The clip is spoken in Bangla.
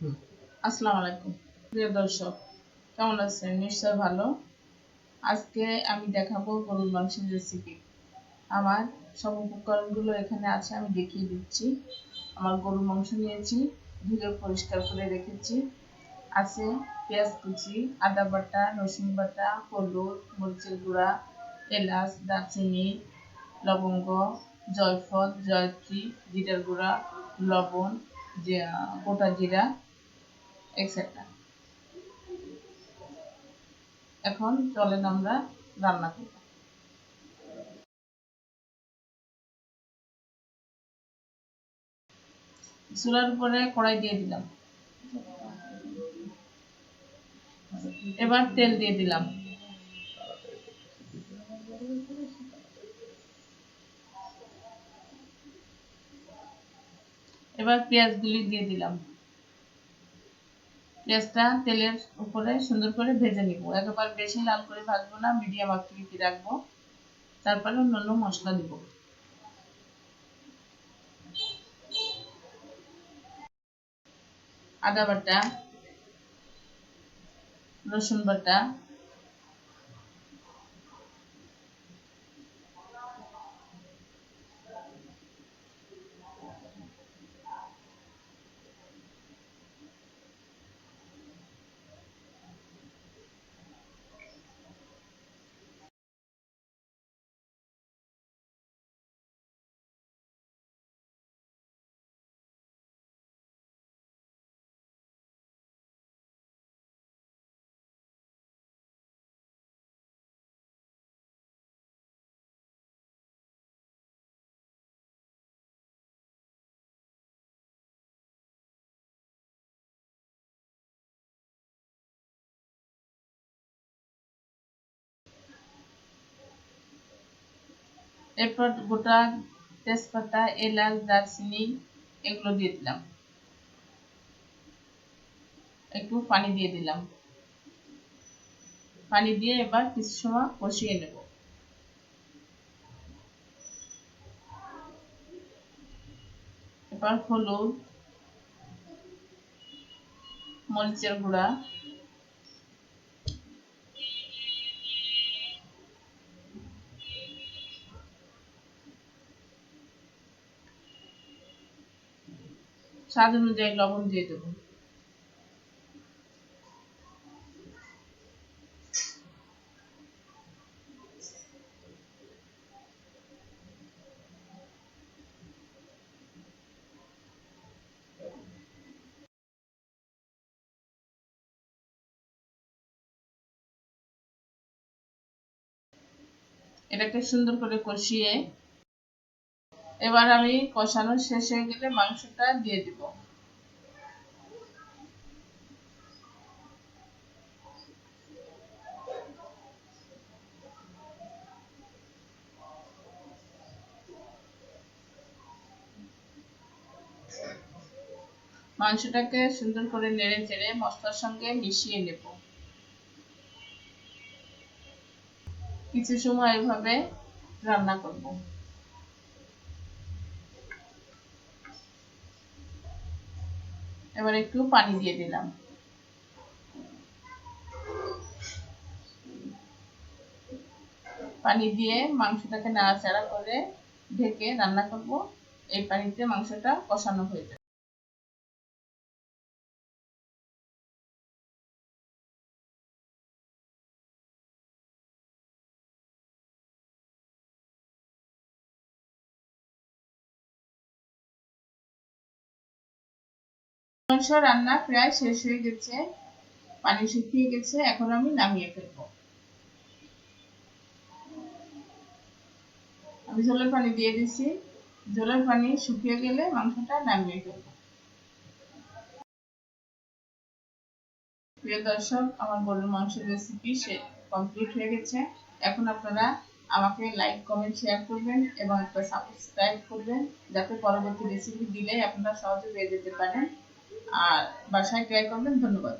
আসসালামু আলাইকুম প্রিয় দর্শক, কেমন আছেন? নিশ্চয় ভালো। আজকে আমি দেখাবো গরুর মাংসের রেসিপি। আমার সব উপকরণগুলো এখানে আছে, আমি দেখিয়ে দিচ্ছি। আমার গরুর মাংস নিয়েছি, ধুয়ে পরিষ্কার করে রেখেছি। আছে পেঁয়াজ কুচি, আদা বাটা, রসুন বাটা, হলুদ, মরিচের গুঁড়া, এলাচ, দারচিনি, লবঙ্গ, জয়ফল, জয়ত্রী, জিরার গুঁড়া, লবণ, গোটা জিরা, এক্সেট্রা। এখন চলেন আমরা রান্না করব। চুলার উপরে কড়াই দিয়ে দিলাম, এবার তেল দিয়ে দিলাম। এবার পেঁয়াজগুলি দিয়ে দিলাম। পেঁয়াজটা তেলের উপরে সুন্দর করে ভেজে নিব। একেবারে বেশি লাল করে ভাজবো না, মিডিয়াম আকৃতি রাখবো। তারপরে অন্যান্য মশলা দিব। আদা বাটা, রসুন বাটা, এরপর গোটা তেজপাতা, এলাচ, দারচিনি এগুলো দিয়ে দিলাম। একটু পানি দিয়ে দিলাম। পানি দিয়ে এবার কিছু সময় কষিয়ে নেব। এবার হলুদ, মরিচের গুঁড়া, স্বাদ অনুযায়ী লবণ দিয়ে দেবো। এটাকে সুন্দর করে কষিয়ে এবার আমি কষানো শেষ হয়ে গেলে মাংসটা দিয়ে দিব। মাংসটাকে সুন্দর করে নেড়ে চেড়ে মশলার সঙ্গে মিশিয়ে নেব। কিছু সময় এভাবে রান্না করব। এবার একটু পানি দিয়ে দিলাম। পানি দিয়ে মাংসটাকে নাড়াচাড়া করে ঢেকে রান্না করব। এই পানিতে মাংসটা কষানো হয়ে যাবে। মাংস রান্না প্রায় শেষ হয়ে গেছে, পানি শুকিয়ে গেছে। এখন আমি নামিয়ে ফেলবো। আমি ঝোলের পানি দিয়ে দিচ্ছি। ঝোলের পানি শুকিয়ে গেলে মাংসটা নামিয়ে ফেলবো। প্রিয় দর্শক, আমার গরুর মাংসের রেসিপি কমপ্লিট হয়ে গেছে। এখন আপনারা আমাকে লাইক, কমেন্ট, শেয়ার করবেন এবং একটা সাবস্ক্রাইব করবেন, যাতে পরবর্তী রেসিপি দিলেই আপনারা সহজে পেয়ে যেতে পারেন আর বাসায় ট্রাই করবেন। ধন্যবাদ।